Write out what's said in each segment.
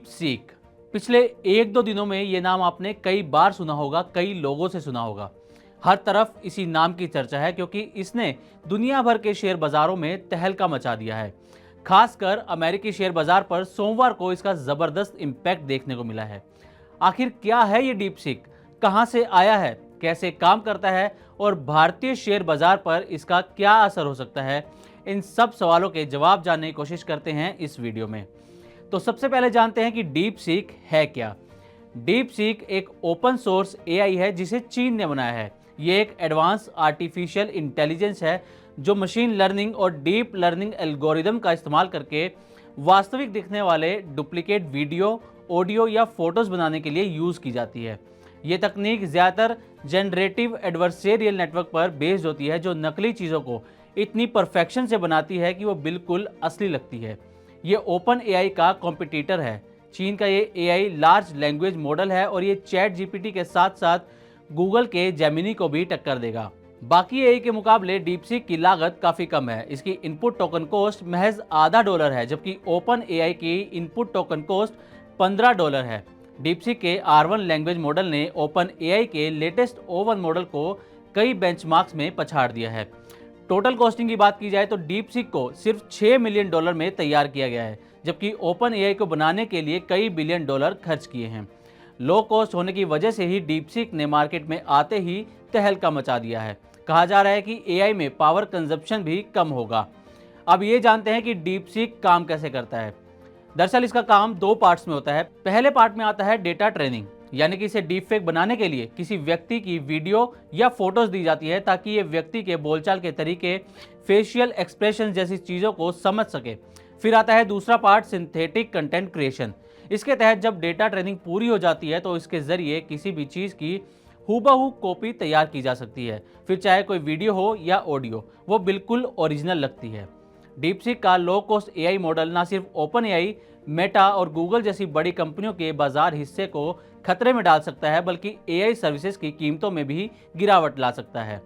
Seek. पिछले एक दो दिनों में ये नाम आपने कई बार सुना होगा, कई लोगों से सुना होगा। हर तरफ इसी नाम की चर्चा है क्योंकि इसने दुनिया भर के शेयर बाजारों में तहलका मचा दिया है। खासकर अमेरिकी शेयर बाजार पर सोमवार को इसका जबरदस्त इम्पैक्ट देखने को मिला है। आखिर क्या है ये डीप सीक, कहां से आया है, कैसे काम करता है और भारतीय शेयर बाजार पर इसका क्या असर हो सकता है, इन सब सवालों के जवाब जानने की कोशिश करते हैं इस वीडियो में। तो सबसे पहले जानते हैं कि डीप सीक है क्या। डीप सीक एक ओपन सोर्स एआई है जिसे चीन ने बनाया है। ये एक एडवांस आर्टिफिशियल इंटेलिजेंस है जो मशीन लर्निंग और डीप लर्निंग एल्गोरिदम का इस्तेमाल करके वास्तविक दिखने वाले डुप्लीकेट वीडियो, ऑडियो या फोटोज बनाने के लिए यूज़ की जाती है। ये तकनीक ज़्यादातर जनरेटिव एडवर्सेरियल नेटवर्क पर बेस्ड होती है जो नकली चीज़ों को इतनी परफेक्शन से बनाती है कि वो बिल्कुल असली लगती है। ये ओपन एआई का कॉम्पिटिटर है। चीन का ये एआई लार्ज लैंग्वेज मॉडल है और ये चैट जीपीटी के साथ साथ गूगल के जेमिनी को भी टक्कर देगा। बाकी एआई के मुकाबले डीपसीक की लागत काफ़ी कम है। इसकी इनपुट टोकन कॉस्ट महज $0.5 है, जबकि ओपन एआई की इनपुट टोकन कॉस्ट $15 है। डीपसीक के R1 लैंग्वेज मॉडल ने ओपन एआई के लेटेस्ट O1 मॉडल को कई बेंचमार्क्स में पछाड़ दिया है। टोटल कॉस्टिंग की बात की जाए तो डीपसीक को सिर्फ $6 मिलियन में तैयार किया गया है, जबकि ओपन एआई को बनाने के लिए कई बिलियन डॉलर खर्च किए हैं। लो कॉस्ट होने की वजह से ही डीपसीक ने मार्केट में आते ही तहलका मचा दिया है। कहा जा रहा है कि एआई में पावर कंजप्शन भी कम होगा। अब ये जानते हैं कि डीपसीक काम कैसे करता है। दरअसल इसका काम 2 पार्ट्स में होता है। पहले पार्ट में आता है डेटा ट्रेनिंग, यानी कि इसे डीप फेक बनाने के लिए किसी व्यक्ति की वीडियो या फोटोज दी जाती है ताकि ये व्यक्ति के बोलचाल के तरीके, फेशियल एक्सप्रेशन जैसी चीज़ों को समझ सके। फिर आता है दूसरा पार्ट, सिंथेटिक कंटेंट क्रिएशन। इसके तहत जब डेटा ट्रेनिंग पूरी हो जाती है तो इसके जरिए किसी भी चीज़ की हूबहू कॉपी तैयार की जा सकती है। फिर चाहे कोई वीडियो हो या ऑडियो, वो बिल्कुल ओरिजिनल लगती है। डीपसीक का लो कॉस्ट एआई मॉडल न सिर्फ ओपन एआई, मेटा और गूगल जैसी बड़ी कंपनियों के बाजार हिस्से को खतरे में डाल सकता है, बल्कि एआई सर्विसेज की कीमतों में भी गिरावट ला सकता है।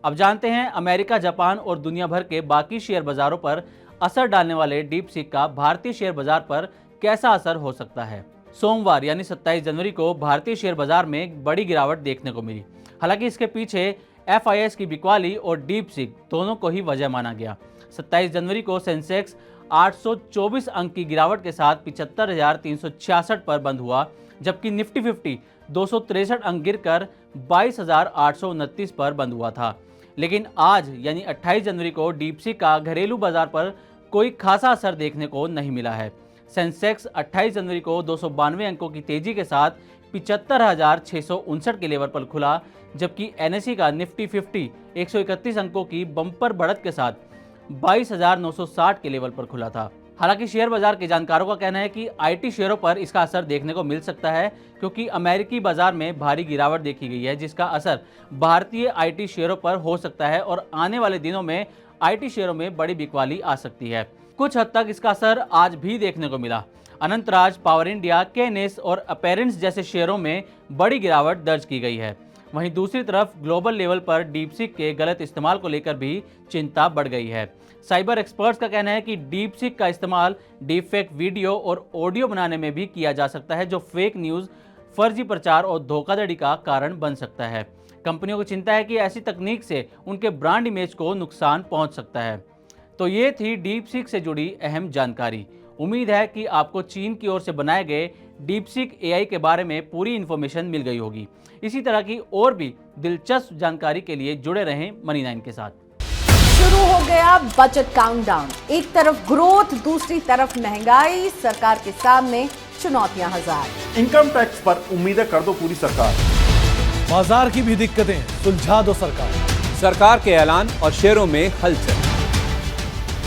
अब जानते हैं अमेरिका, जापान और दुनिया भर के बाकी शेयर बाजारों पर असर डालने वाले डीपसीक का भारतीय शेयर बाजार पर कैसा असर हो सकता है। सोमवार यानी 27 जनवरी को भारतीय शेयर बाजार में बड़ी गिरावट देखने को मिली। हालांकि इसके पीछे FIS की बिकवाली और डीपसीक दोनों को ही वजह माना गया। 27 जनवरी को सेंसेक्स 824 अंक की गिरावट के साथ 75,366 पर बंद हुआ, जबकि निफ्टी 50 263 अंक गिरकर 22,829 पर बंद हुआ था। लेकिन आज यानी 28 जनवरी को डीपसीक का घरेलू बाजार पर कोई खासा असर देखने को नहीं मिला है। सेंसेक्स 28 जनवरी को 292 अंकों की तेजी के साथ 75,659 के लेवल पर खुला, जबकि NSE का निफ्टी 50 131 अंकों की बम्पर बढ़त के साथ 22,960 के लेवल पर खुला था। हालांकि शेयर बाजार के जानकारों का कहना है कि IT शेयरों पर इसका असर देखने को मिल सकता है, क्योंकि अमेरिकी बाजार में भारी गिरावट देखी गई है जिसका असर भारतीय IT शेयरों पर हो सकता है और आने वाले दिनों में IT शेयरों में बड़ी बिकवाली आ सकती है। कुछ हद तक इसका असर आज भी देखने को मिला। अनंतराज, पावर इंडिया, केनेस और अपेरेंट्स जैसे शेयरों में बड़ी गिरावट दर्ज की गई है। वहीं दूसरी तरफ ग्लोबल लेवल पर डीपसीक के गलत इस्तेमाल को लेकर भी चिंता बढ़ गई है। साइबर एक्सपर्ट्स का कहना है कि डीपसीक का इस्तेमाल डीप फेक वीडियो और ऑडियो बनाने में भी किया जा सकता है, जो फेक न्यूज़, फर्जी प्रचार और धोखाधड़ी का कारण बन सकता है। कंपनियों को चिंता है कि ऐसी तकनीक से उनके ब्रांड इमेज को नुकसान पहुंच सकता है। तो ये थी डीपसीक से जुड़ी अहम जानकारी। उम्मीद है कि आपको चीन की ओर से बनाए गए डीपसीक एआई के बारे में पूरी इन्फॉर्मेशन मिल गई होगी। इसी तरह की और भी दिलचस्प जानकारी के लिए जुड़े रहें मनी 9 के साथ। शुरू हो गया बजट काउंटडाउन। एक तरफ ग्रोथ, दूसरी तरफ महंगाई, सरकार के सामने चुनौतियां हजार। इनकम टैक्स पर उम्मीदें कर दो पूरी सरकार। बाजार की भी दिक्कतें सुलझा दो सरकार। सरकार के ऐलान और शेयरों में हलचल।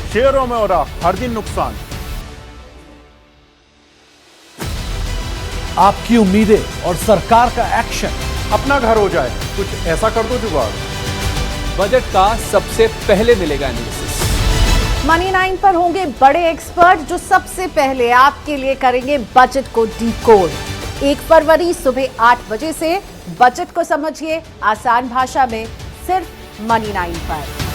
शेयरों में हो रहा हर दिन नुकसान। आपकी उम्मीदें और सरकार का एक्शन। अपना घर हो जाए, कुछ ऐसा कर दो जुगाड़। बजट का सबसे पहले मिलेगा एनालिसिस। मनी 9 पर होंगे बड़े एक्सपर्ट जो सबसे पहले आपके लिए करेंगे बजट को डिकोड। 1 फरवरी सुबह 8 बजे से बजट को समझिए आसान भाषा में, सिर्फ मनी 9 पर।